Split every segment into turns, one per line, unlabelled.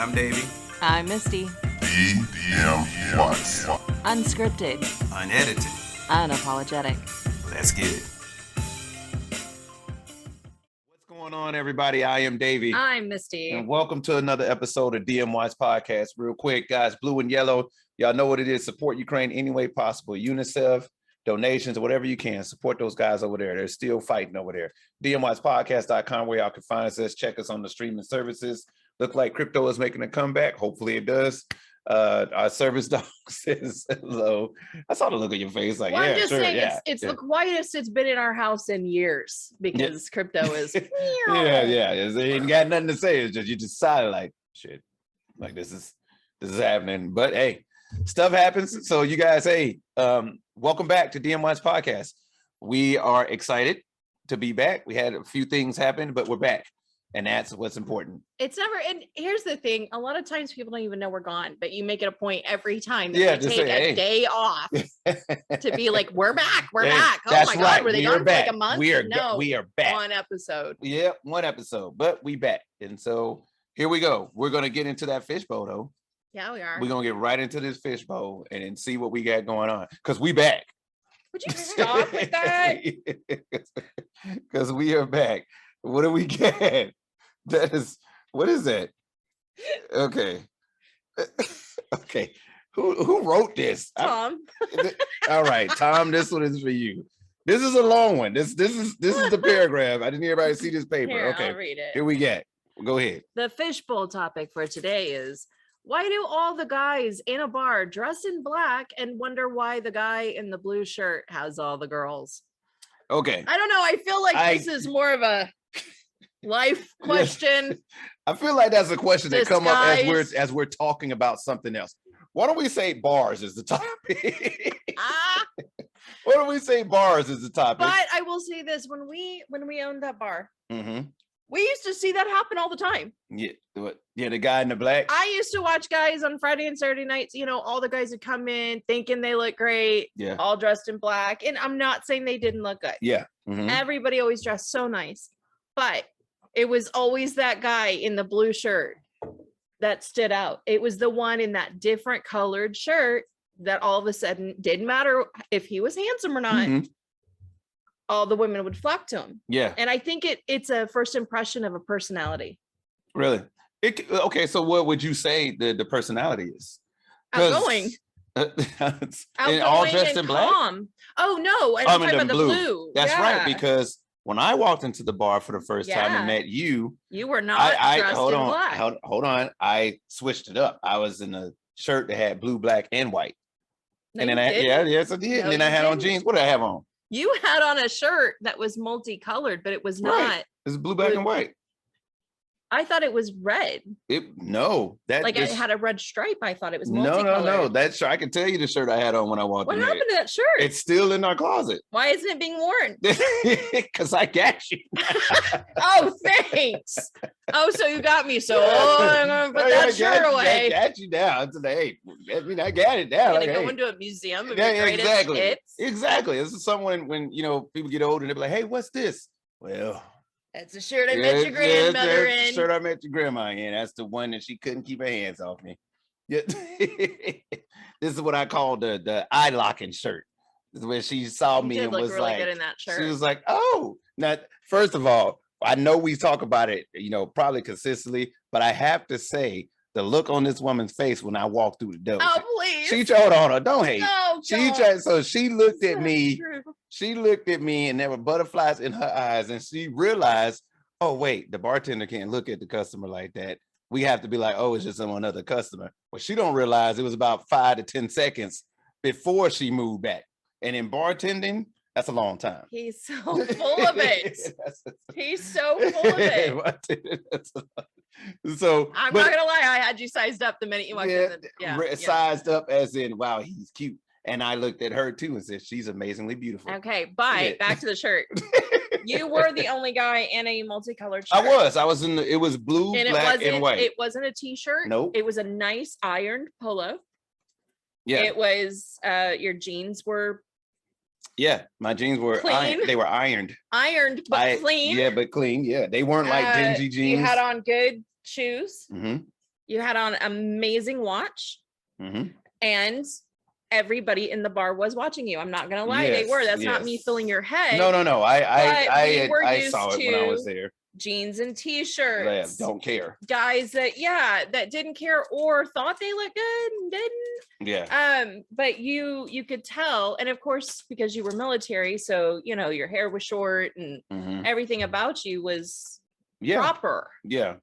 I'm Davey.
I'm Misty.
DMWATS.
Unscripted.
Unedited.
Unapologetic.
Let's get it. What's going on, everybody? I am Davey.
I'm Misty.
And welcome to another episode of DMWATS Podcast. Real quick, guys, blue and yellow. Y'all know what it is. Support Ukraine any way possible. UNICEF, donations, whatever you can. Support those guys over there. They're still fighting over there. DMWATSpodcast.com, where y'all can find us. Check us on the streaming services. Look like crypto is making a comeback. Hopefully it does. Our service dog says hello. I saw the look on your face. Like,
well,
yeah,
I'm just
sure,
saying
yeah,
it's
yeah.
the quietest it's been in our house in years because crypto is
yeah. It ain't got nothing to say. It's just you just silent like shit. Like this is happening. But hey, stuff happens. So you guys, hey, welcome back to DMWATS Podcast. We are excited to be back. We had a few things happen, but we're back. And that's what's important.
It's never, and here's the thing, a lot of times people don't even know we're gone, but you make it a point every time that
Yeah,
we
to
take
say,
a
hey.
day off to be like, we're back, we're
Hey,
back. Oh
that's
my God,
right.
were they
We
gone
are
for
back.
like a month?
We are back.
One episode.
Yeah, one episode, but we back. And so here we go. We're going to get into that fishbowl though.
Yeah, we are.
We're going to get right into this fishbowl and see what we got going on. Because we back.
Would you stop with that?
Because we are back. What do we get? What is that? Okay. Okay. Who wrote this?
Tom.
All right, Tom, this one is for you. This is a long one. This is the paragraph. I didn't hear everybody see this paper.
Here,
Okay.
I'll read it.
Here we get. Go ahead.
The fishbowl topic for today is, why do all the guys in a bar dress in black and wonder why the guy in the blue shirt has all the girls?
Okay.
I don't know. I feel like this is more of a life question.
I feel like that's a question that come up
Disguise.
as we're talking about something else. Why don't we say bars is the topic? Why don't we say bars is the topic?
But I will say this: when we owned that bar,
Mm-hmm.
we used to see that happen all the time.
Yeah, the guy in the black.
I used to watch guys on Friday and Saturday nights. You know, all the guys would come in thinking they look great,
Yeah.
all dressed in black. And I'm not saying they didn't look good.
Yeah. Mhm.
Everybody always dressed so nice, but it was always that guy in the blue shirt that stood out. It was the one in that different colored shirt that all of a sudden didn't matter if he was handsome or not.
Mhm.
All the women would flock to him.
Yeah.
And I think it's a first impression of a personality.
Really. Okay. So what would you say the personality is? 'Cause-
Outgoing.
and all dressed
and
in black.
calm. Oh no, I'm
I
talking
mean,
about the
blue.
blue.
That's
Yeah.
right. Because when I walked into the bar for the first time
Yeah.
and met you,
You were not
I
dressed
hold
in
on,
black.
hold on. I switched it up. I was in a shirt that had blue, black, and white.
No,
And then
you didn't.
yes, I did.
No,
And then I
you
had on
didn't.
jeans. What did I have on?
You had on a shirt that was multicolored, but it was not.
Right. It's blue, black,
Blue-
and white.
I thought it was red.
No, that
Like
this-
it had a red stripe. I thought it was
no.
multicolored.
That shirt, I can tell you the shirt I had on when I walked
What
in
happened to that shirt?
there. It's still in our closet.
Why isn't it being worn?
Because I got you.
Oh, thanks. Oh, so you got me. So I'm gonna put that shirt away.
I got you down today. I mean, I got it down.
I'm gonna
Like,
go
hey.
into a museum of
Yeah,
your greatest
exactly.
hits.
Exactly. This is someone when people get older and they're like, "Hey, what's this?" Well,
That's the shirt I met your grandmother
that's the
in.
shirt I met your grandma in. That's the one that she couldn't keep her hands off me. Yeah. This is what I call the eye locking shirt. This is when she saw
You
me
did
and
look
was
really
like,
good in that shirt.
she was like, "Oh, now first of all, I know we talk about it, probably consistently, but I have to say the look on this woman's face when I walked through the door.
Oh, please.
She told on her, don't hate.
No,
She
don't.
tried, so she looked at
That's
me.
true.
She looked at me, and there were butterflies in her eyes, and she realized, oh wait, the bartender can't look at the customer like that. We have to be like, oh, it's just some another customer. Well, she don't realize it was about 5 to 10 seconds before she moved back. And in bartending, that's a long time.
He's so full of it. He's so full of it.
So
I'm
but-
not gonna lie, I had you sized up the minute you walked in.
Sized up as in, wow, he's cute. And I looked at her too and said, she's amazingly beautiful.
Okay, but
Yeah.
back to the shirt. You were the only guy in a multicolored shirt.
I was it was blue,
And
black, and white.
it wasn't a t-shirt.
Nope.
It was a nice ironed polo.
Yeah.
It was your jeans were
Yeah, my jeans were
Clean.
they were ironed.
ironed but clean.
Yeah, but clean. Yeah, they weren't like dingy jeans.
You had on good shoes.
hmm
You had on amazing watch,
Mhm.
and everybody in the bar was watching you. I'm not gonna lie, they
Yes,
were. That's not me
yes.
filling your head.
No.
But we were
I
used
saw it when I was
to
there.
jeans and
Yeah,
t-shirts,
don't care.
guys that didn't care or thought they looked good and didn't.
Yeah.
But you could tell, and of course, because you were military, so you know your hair was short and
Mhm.
everything about you was
Yeah.
proper.
Yeah.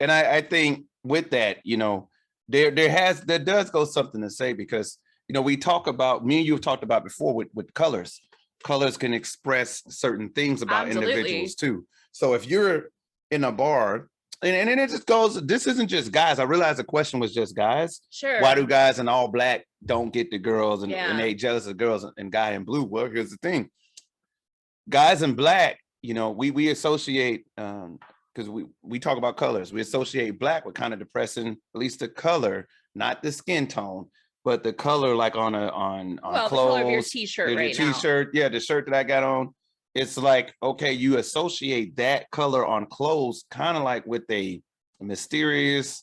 And I think with that, you know, there does go something to say, because, you know, we talk about, me and you have talked about before with colors. Colors can express certain things about
Absolutely.
individuals too. So if you're in a bar, and it just goes, this isn't just guys. I realize the question was just guys.
Sure.
Why do guys in all black don't get the girls, and
Yeah.
they jealous of girls and guy in blue? Well, here's the thing. Guys in black, you know, we associate, because we talk about colors. We associate black with kind of depressing, at least the color, not the skin tone, but the color, like on
Well, the
clothes.
color of your t-shirt
Your
right now.
t-shirt, yeah, the shirt that I got on. It's like, okay, you associate that color on clothes kind of like with a mysterious,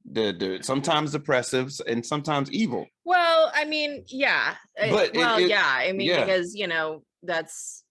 the sometimes depressive and sometimes evil.
Well, I mean, yeah.
But
I mean,
yeah.
because you know, that's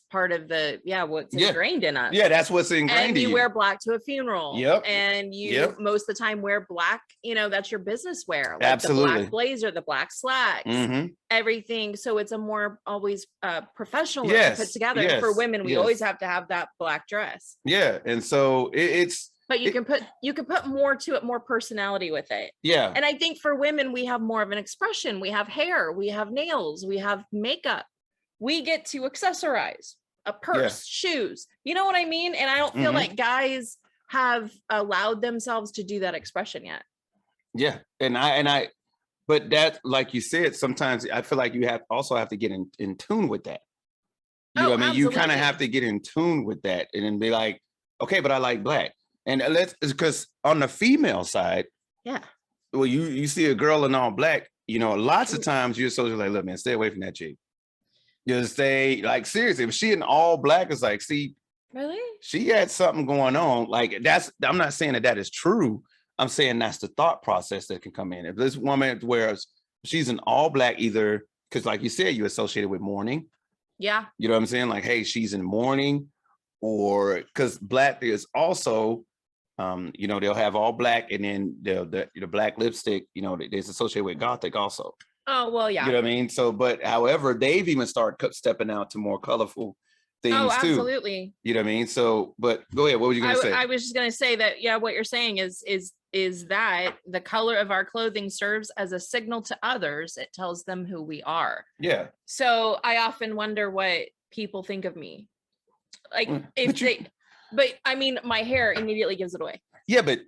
part of the what's
Yeah.
ingrained in us.
Yeah, that's what's ingrained
And
in
you
you.
wear black to a funeral.
Yep.
And you
Yep.
most of the time wear black, you know, that's your business wear. Like
Absolutely.
the black blazer, the black slacks,
Mhm.
everything. So it's a more always professional look
Yes,
put together. And for
yes,
women, we
yes.
always have to have that black dress.
Yeah, and so it's
But you can put more to it, more personality with it.
yeah.
And I think for women, we have more of an expression. We have hair, we have nails, we have makeup. We get to accessorize a purse, shoes. You know what I mean? And I don't feel
Mhm.
like guys have allowed themselves to do that expression yet.
Yeah, and I but that, like you said, sometimes I feel like you also have to get in tune with that. You know what I mean? You kind of
absolutely.
have to get in tune with that and then be like, okay, but I like black. And because on the female side,
Yeah.
well, you see a girl in all black, you know, lots of times you're so like, look, man, stay away from that chick. Just say, like, seriously, if she in all black, it's like, see,
Really?
she had something going on. Like, I'm not saying that is true. I'm saying that's the thought process that can come in. If this woman wears, she's in all black, either because, like you said, you associate it with mourning.
Yeah.
You know what I'm saying? Like, hey, she's in mourning, or because black is also, you know, they'll have all black, and then the black lipstick, you know, it's associated with gothic also.
Oh, well, yeah.
You know what I mean? So, but however, they've even started stepping out to more colorful things too.
Absolutely.
You know what I mean? So, but go ahead. What were you going to say?
I was just going to say that, yeah, what you're saying is that the color of our clothing serves as a signal to others. It tells them who we are.
Yeah.
So I often wonder what people think of me. Like but I mean, my hair immediately gives it away.
Yeah, but,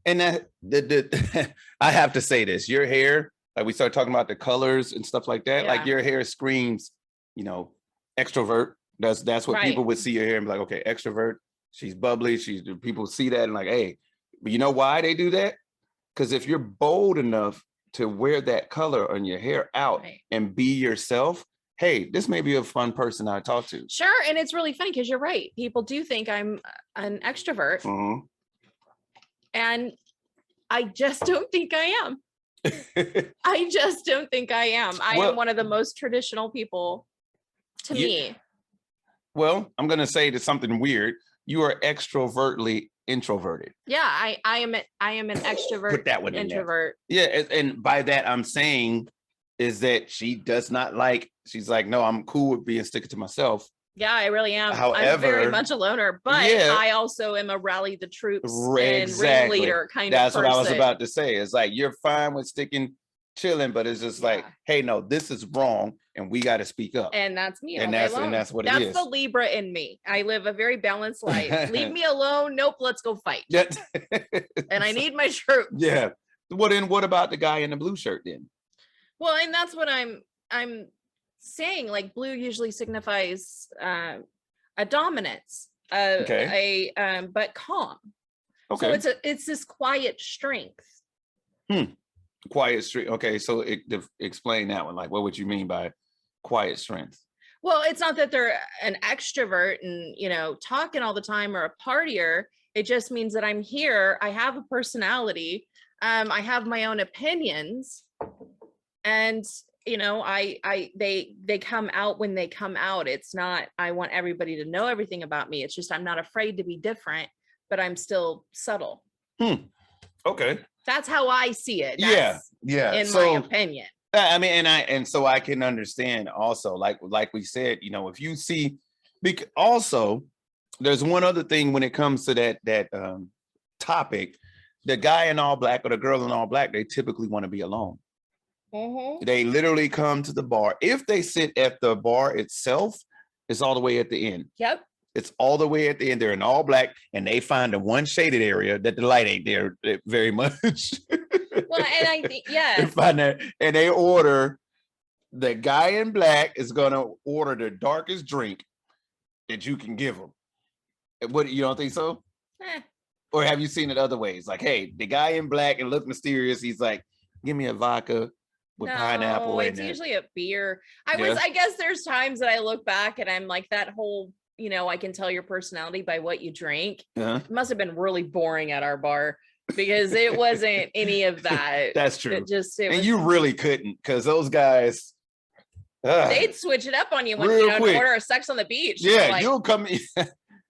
and that, I have to say this, your hair, like we started talking about the colors and stuff like that, like your hair screams, you know, extrovert. That's what people would see your hair and be like, okay, extrovert, she's bubbly, people see that and like, hey, but you know why they do that? Because if you're bold enough to wear that color on your hair out and be yourself, hey, this may be a fun person I talk to.
Sure. And it's really funny because you're right. People do think I'm an extrovert.
Mm-hmm.
And I just don't think I am. I just don't think I am. I am one of the most traditional people to me.
Well, I'm going to say that something weird. You are extrovertly introverted.
Yeah, I am an extrovert.
Put that one
introvert.
In there. Yeah, and by that I'm saying is that she does not like. She's like, no, I'm cool with being sticking to myself.
Yeah, I really am.
However,
I'm very much a loner, but I also am a rally the troops and ringleader kind of person.
That's what I was about to say. It's like you're fine with chilling, but it's just like, hey, no, this is wrong, and we got to speak up.
And that's me.
And that's what it is.
That's the Libra in me. I live a very balanced life. Leave me alone. Nope, let's go fight. And I need my troops.
Yeah. Well, then what about the guy in the blue shirt then?
Well, and that's what I'm saying. Like blue usually signifies a dominance, but calm. Okay. So it's this quiet strength.
Quiet strength. Okay, so explain that one. Like, what would you mean by quiet strength?
Well, it's not that they're an extrovert and talking all the time or a partier. It just means that I'm here. I have a personality. I have my own opinions, and they come out when they come out. It's not, I want everybody to know everything about me. It's just, I'm not afraid to be different, but I'm still subtle.
Okay.
That's how I see it.
Yeah.
In my opinion.
I mean, and so I can understand also, like we said, if you see, also there's one other thing when it comes to that topic, the guy in all black or the girl in all black, they typically want to be alone. They literally come to the bar. If they sit at the bar itself, it's all the way at the end.
Yep.
It's all the way at the end. They're in all black, and they find the one shaded area that the light ain't there very much.
Well, and I think, yeah.
They find that, and they order, the guy in black is gonna order the darkest drink that you can give them. What, you don't think so? Or have you seen it other ways? Like, hey, the guy in black and look mysterious. He's like, give me a vodka with pineapple.
It's usually a beer. I guess there's times that I look back and I'm like, that whole, I can tell your personality by what you drink. It must have been really boring at our bar, because it wasn't any of that.
That's true.
And
you really couldn't, because those guys,
they'd switch it up on you when order a Sex on the Beach.
Yeah,
like,
you'll come in.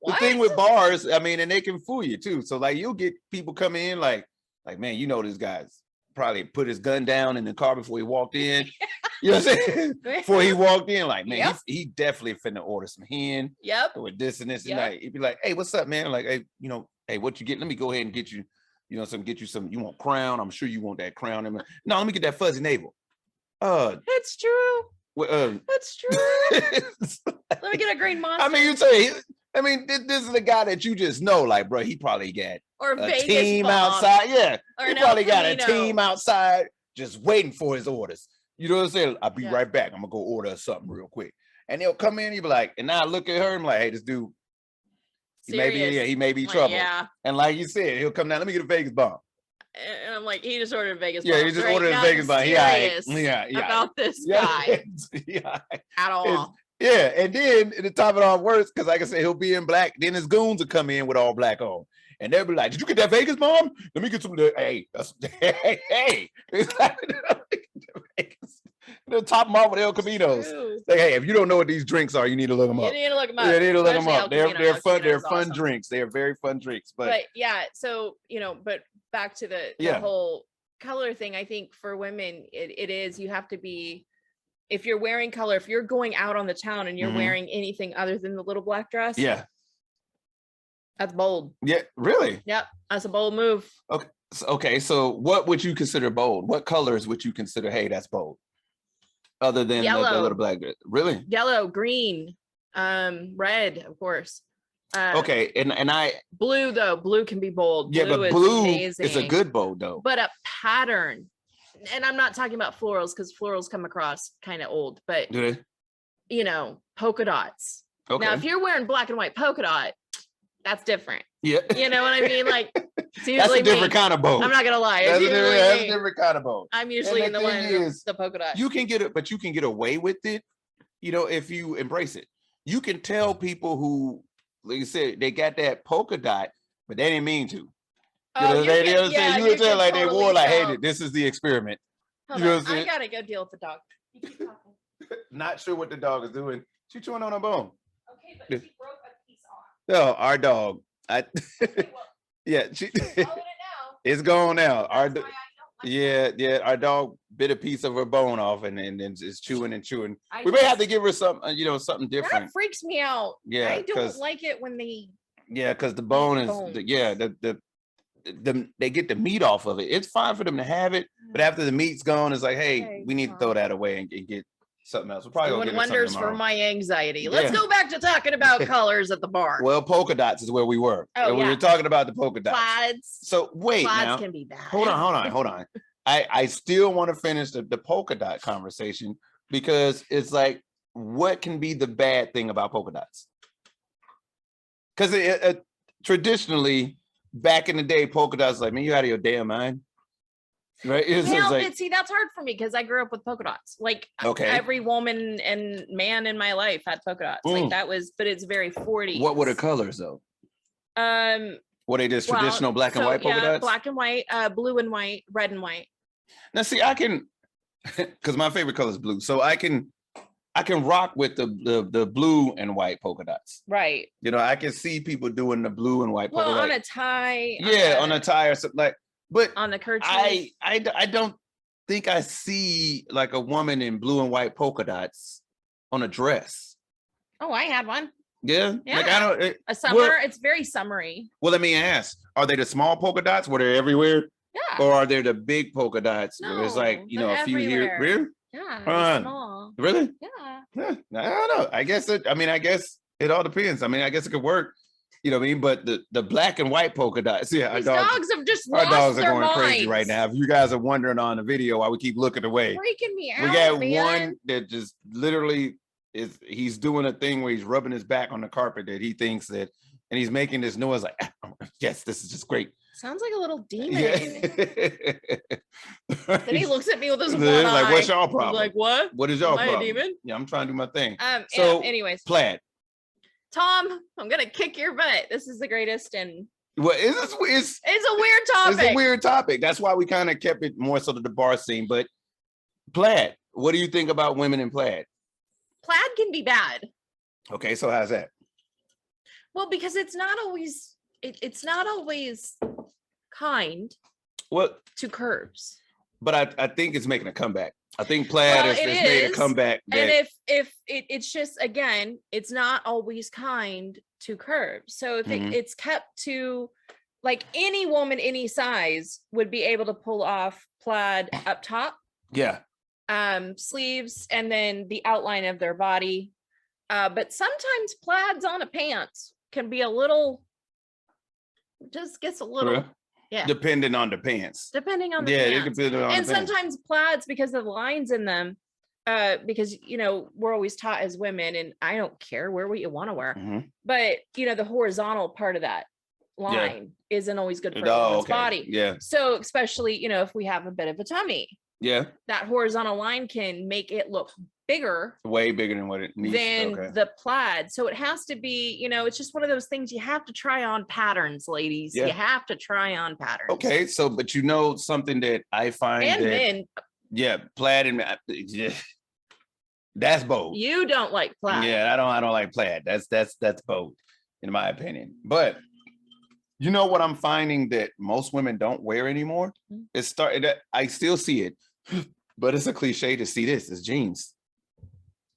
The thing with bars, I mean, and they can fool you too. So like, you'll get people coming in like, man, this guy's probably put his gun down in the car before he walked in. You know what I'm saying? Before he walked in, like, man, he definitely finna order some hen.
Yep.
With this and this and that. He'd be like, hey, what's up, man? Like, hey, hey, what you get? Let me go ahead and get you, get you some. You want Crown? I'm sure you want that Crown. No, let me get that fuzzy navel.
It's true. That's true. Let me get a Green Monster.
I mean, you say, this is the guy that you just know, like, bro, he probably got
a
Vegas team outside. Yeah, he probably got a team outside just waiting for his orders. You know what I'm saying? I'll be right back. I'm gonna go order something real quick. And they'll come in, he'll be like, and now I look at her, I'm like, hey, this dude, he may be trouble.
Yeah.
And like you said, he'll come down, let me get a Vegas bomb.
And I'm like, he just ordered a Vegas
bomb. Yeah, he just ordered a Vegas bomb. Yeah.
About this guy. At all.
And then to top it off worse, because like I said, he'll be in black, then his goons will come in with all black on. And they'll be like, did you get that Vegas bomb? Let me get some. Hey, they'll top them off with El Caminos. Like, hey, if you don't know what these drinks are, you need to look them up.
You need to look them up.
Yeah, you need to look them up. They're fun. They're fun
awesome.
Drinks. They are very fun drinks.
But yeah, so but back to the whole color thing. I think for women, it is, you have to be, if you're wearing color, if you're going out on the town and you're wearing anything other than the little black dress, that's bold.
Yeah, really?
Yep, that's a bold move.
Okay. So what would you consider bold? What colors would you consider, hey, that's bold? Other than the little black dress? Really?
Yellow, green, red, of course.
Okay, and
blue though. Blue can be bold.
Yeah, but blue is a good bold though.
But a pattern. And I'm not talking about florals, because florals come across kind of old, but
do they?
Polka dots. Okay. Now, if you're wearing black and white polka dot, that's different.
Yeah.
You know what I mean? Like, it's usually
that's a different kind of bold.
I'm not gonna lie.
That's a different kind of bold.
I'm usually in the line of the polka dot.
You can get it, but you can get away with it, if you embrace it. You can tell people who, like you said, they got that polka dot, but they didn't mean to. You can tell like they wore like, hey, this is the experiment.
Hold on. I gotta go deal with the dog. You keep talking.
Not sure what the dog is doing. She chewing on a bone.
Okay, but she broke a piece off.
No, our dog. It's gone now. Our dog bit a piece of her bone off and is chewing and chewing. We may have to give her some, something different.
That freaks me out.
Yeah,
I don't like it when they.
Yeah, because the bone is they get the meat off of it. It's fine for them to have it, but after the meat's gone, it's like, hey, we need to throw that away and get something else. We'll probably
doing wonders for my anxiety. Let's go back to talking about colors at the bar.
Well, polka dots is where we were. We were talking about the polka dots.
Plaids.
So wait,
plaids can be bad.
Hold on. I still want to finish the polka dot conversation, because it's like, what can be the bad thing about polka dots? Because traditionally, back in the day, polka dots, like, man, you out of your damn mind, right?
See, that's hard for me, because I grew up with polka dots. Like, every woman and man in my life had polka dots. Like, that was, but it's very 40s.
What were the colors though? What they just traditional black and white polka dots?
Black and white, blue and white, red and white.
Now, see, I can, because my favorite color is blue, so I can rock with the blue and white polka dots.
Right.
You know, I can see people doing the blue and white polka dots.
On a tie.
Yeah, on a tie or something like. But
on the kerchief.
I don't think I see like a woman in blue and white polka dots on a dress.
Oh, I had one.
Yeah. Like I don't.
A summer. It's very summery.
Well, let me ask: are they the small polka dots where they're everywhere?
Yeah.
Or are they the big polka dots where there's like a few here? Really?
Yeah. Small.
Really?
Yeah.
I don't know. I guess it all depends. I mean, I guess it could work. You know what I mean? But the black and white polka dots. Yeah,
These dogs have just
our
lost
dogs are
their
going
minds.
crazy right now. If you guys are wondering on the video why we keep looking away,
freaking me out.
We got
man.
one that just literally he's doing a thing where he's rubbing his back on the carpet that he thinks that, and he's making this noise like, yes, this is just great.
Sounds like a little demon.
Yeah.
Then he looks at me with his one
like,
eye.
what's y'all problem?
Like, what?
What is y'all problem?
Am I a demon?
Yeah, I'm trying to do my thing.
So, anyways,
plaid.
Tom, I'm gonna kick your butt. This is the greatest, and
well, it's
a weird topic.
It's a weird topic. That's why we kind of kept it more so to the bar scene. But plaid, what do you think about women in plaid?
Plaid can be bad.
Okay, so how's that?
Well, because it's not always kind. To curves.
But I think it's making a comeback. I think plaid has made a comeback.
And if it's just, again, it's not always kind to curves. So if it's kept to, like, any woman any size would be able to pull off plaid up top.
Yeah.
Sleeves and then the outline of their body. But sometimes plaids on a pants can be just gets a little. Yeah.
Depending on the pants.
Depending on the pants.
And
sometimes plaids, because of the lines in them, because, we're always taught as women, and I don't care where you want to wear, but, the horizontal part of that line isn't always good for a woman's body.
Yeah.
So especially, if we have a bit of a tummy. Yeah. That horizontal line can make it look bigger.
Way bigger than what it needs.
Than the plaid. So it has to be, it's just one of those things you have to try on patterns, ladies. Yeah. You have to try on patterns.
Okay. So, but something that I find
and men.
Yeah. Plaid and that's bold.
You don't like plaid.
Yeah. I don't like plaid. That's bold in my opinion. But you know what I'm finding that most women don't wear anymore? I still see it, but it's a cliche to see this. It's jeans.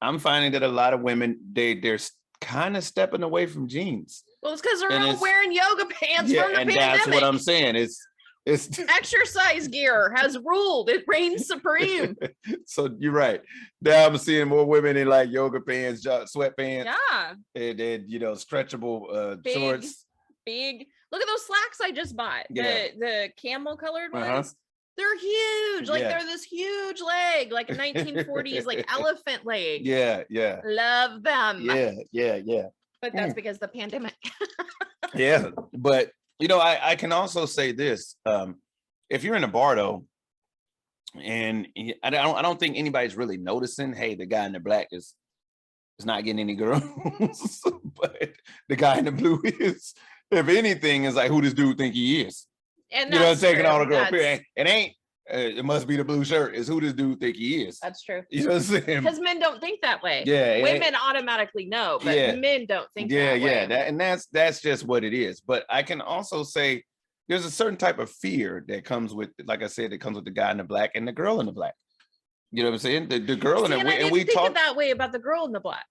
I'm finding that a lot of women, they're kind of stepping away from jeans.
Well, it's because they're all wearing yoga pants from the pandemic.
That's what I'm saying. It's
exercise gear has ruled. It reigns supreme.
So you're right. Now I'm seeing more women in like yoga pants, sweatpants. Yeah. And stretchable shorts.
Big. Look at those slacks I just bought. Yeah. The camel colored ones. They're huge. Like they're this huge leg, like a 1940s like elephant leg. Yeah, yeah. Love them.
Yeah.
But that's because the pandemic.
Yeah, but I can also say this: if you're in a bar though, and I don't think anybody's really noticing. Hey, the guy in the black is not getting any girls, but the guy in the blue is. If anything, is like who this dude think he is. And taking all the girl. It must be the blue shirt. Is who this dude think he is.
That's true.
You know what I'm saying?
Because men don't think that way.
Yeah.
Women automatically know, but men don't think that way.
Yeah. That's just what it is. But I can also say there's a certain type of fear that comes with, like I said, that comes with the guy in the black and the girl in the black. You know what I'm saying? The girl in the black.
And we think it that way about the girl in the black.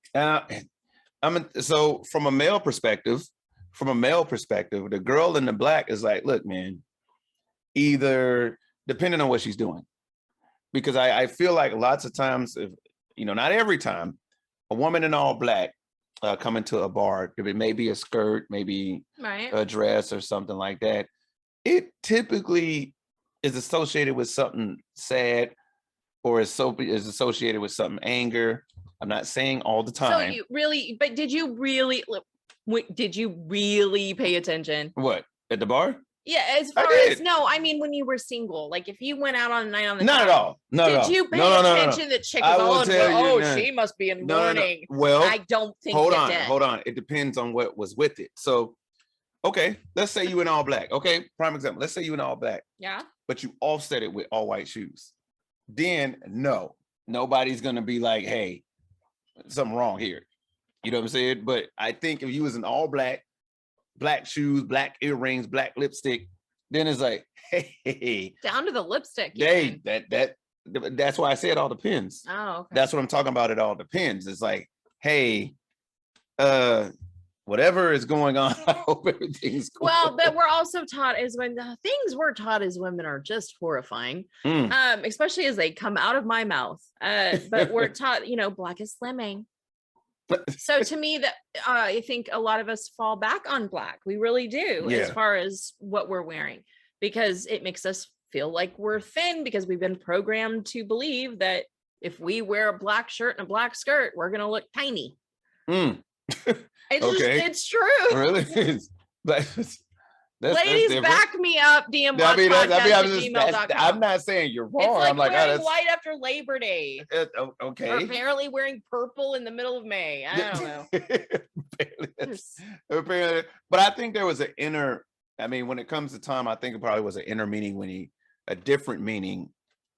So from a male perspective, the girl in the black is like, look, man, either depending on what she's doing, because I feel like lots of times, if not every time, a woman in all black come into a bar, if it may be a skirt, maybe a dress or something like that, it typically is associated with something sad or is associated with something anger. I'm not saying all the time.
So did you really pay attention?
What, at the bar?
Yeah, as far as I mean when you were single, like if you went out on a night on the
not
town,
at all.
Did you pay attention that chick was she must be in mourning?
Well,
I don't think
hold on. It depends on what was with it. So Okay, let's say you in all black. Okay, prime example. Let's say you in all black,
Yeah.
but you offset it with all white shoes. Then no, nobody's gonna be like, hey, something wrong here. You know what I'm saying? But I think if you was in all black, black shoes, black earrings, black lipstick, then it's like, hey,
Down to the lipstick.
they
even.
that's why I said it all depends.
Oh, okay.
That's what I'm talking about. It all depends. It's like, hey, whatever is going on, I hope everything's cool.
Well, but we're also taught is when the things we're taught as women are just horrifying, especially as they come out of my mouth. But we're taught, black is slimming. So to me, that I think a lot of us fall back on black. We really do, as far as what we're wearing, because it makes us feel like we're thin because we've been programmed to believe that if we wear a black shirt and a black skirt, we're gonna look tiny. It's true.
Really?
Ladies, back me up.
I'm not saying you're wrong.
It's like
I'm like,
wearing white after Labor Day.
Okay.
Or apparently wearing purple in the middle of May. I don't know.
Apparently, but I think there was an inner. I mean, when it comes to Tom, I think it probably was an inner meaning a different meaning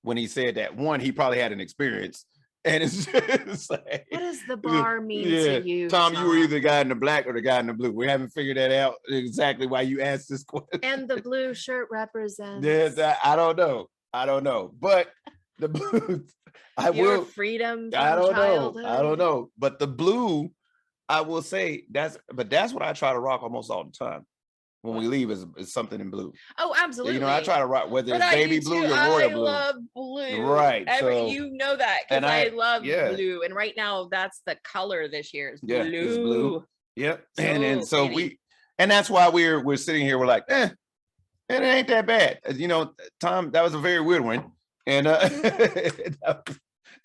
when he said that. One, he probably had an experience. And it's just like,
what does the bar mean to you,
Tom? You were either the guy in the black or the guy in the blue. We haven't figured that out exactly why you asked this question.
And the blue shirt represents.
I don't know. But the blue,
Your freedom.
I don't know. But the blue, I will say that's what I try to rock almost all the time. When we leave is something in blue.
Oh, absolutely.
I try to rock whether it's baby blue or royal blue.
I love blue.
Right.
You know that because I love blue. And right now that's the color this year is blue.
It's blue. Yep. So and that's why we're sitting here. We're like, and it ain't that bad. Tom, that was a very weird one. And that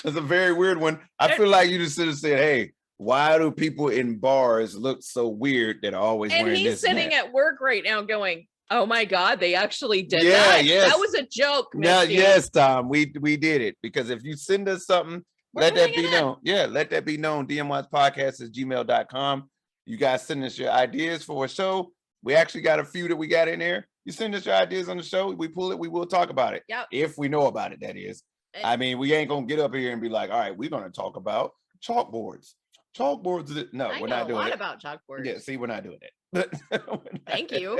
was a very weird one. I feel like you just should have said, hey, why do people in bars look so weird that are always wearing this?
And he's sitting at work right now going, oh my God, they actually did that.
Yes.
That was a joke.
Now, yes, Tom, we did it. Because if you send us something, let that be known. Yeah, let that be known. DMWATSpodcast@gmail.com. You guys send us your ideas for a show. We actually got a few that we got in there. You send us your ideas on the show. We pull it. We will talk about it.
Yep.
If we know about it, that is. I mean, we ain't going to get up here and be like, all right, we're going to talk about chalkboards. Chalkboards. No, we're not doing it.
I know a lot about chalkboards.
Yeah, see, we're not doing that.
Thank you.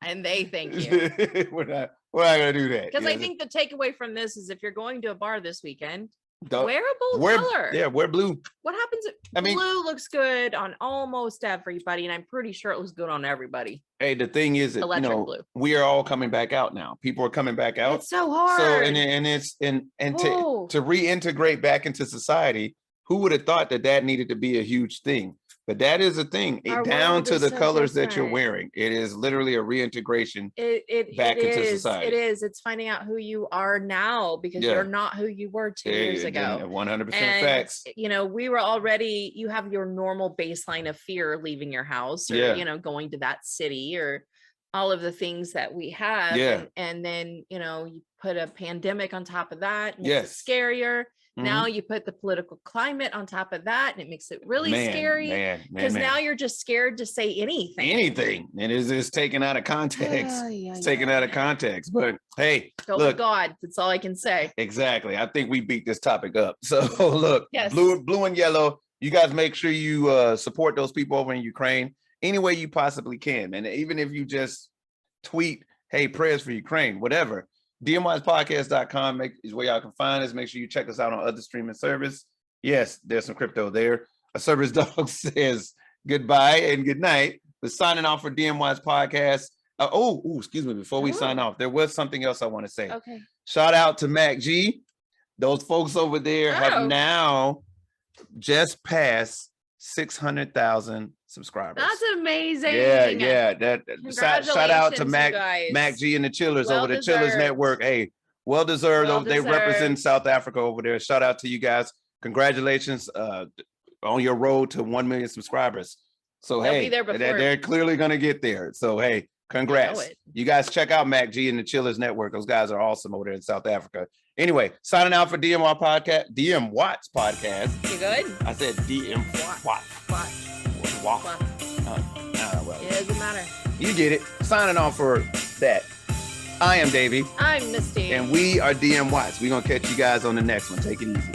And they thank you.
we're not gonna do that.
Because I think the takeaway from this is if you're going to a bar this weekend, wear a bold color.
Yeah, wear blue.
What happens if blue looks good on almost everybody, and I'm pretty sure it looks good on everybody.
Hey, the thing is that
blue.
We are all coming back out now. People are coming back out.
It's so hard.
So to reintegrate back into society, who would have thought that needed to be a huge thing? But that is a thing. Down to the colors that you're wearing. It is literally a reintegration back into society.
It is. It's finding out who you are now because you're not who you were 2 years ago.
100% facts.
We were already, you have your normal baseline of fear leaving your house or, going to that city or all of the things that we have.
Yeah.
And then, you put a pandemic on top of that. And it's scarier. Now you put the political climate on top of that and it makes it really scary because now you're just scared to say anything.
And it's taken out of context. It's taken out of context. But hey,
look, God, that's all I can say.
Exactly. I think we beat this topic up. So look, blue and yellow, you guys make sure you support those people over in Ukraine any way you possibly can. And even if you just tweet, hey, prayers for Ukraine, whatever. DMWATSpodcast.com is where y'all can find us. Make sure you check us out on other streaming service. Yes, there's some crypto there. A service dog says goodbye and good night. We're signing off for DMWATS Podcast. Excuse me. Before we sign off, there was something else I want to say.
Okay.
Shout out to Mac G. Those folks over there have now just passed 600,000 subscribers.
That's amazing.
Yeah. Shout out to Mac G and the Chillers over the Chillers Network. Hey, well deserved. They represent South Africa over there. Shout out to you guys. Congratulations on your road to 1 million subscribers. So they're clearly gonna get there. So hey, congrats. You guys check out Mac G and the Chillers Network. Those guys are awesome over there in South Africa. Anyway, signing out for DMWATS Podcast.
You good?
I said DMWATS.
It doesn't matter.
You get it. Signing off for that. I am Davey,
I'm Misty.
and we are DMWATS. We're going to catch you guys on the next one. Take it easy.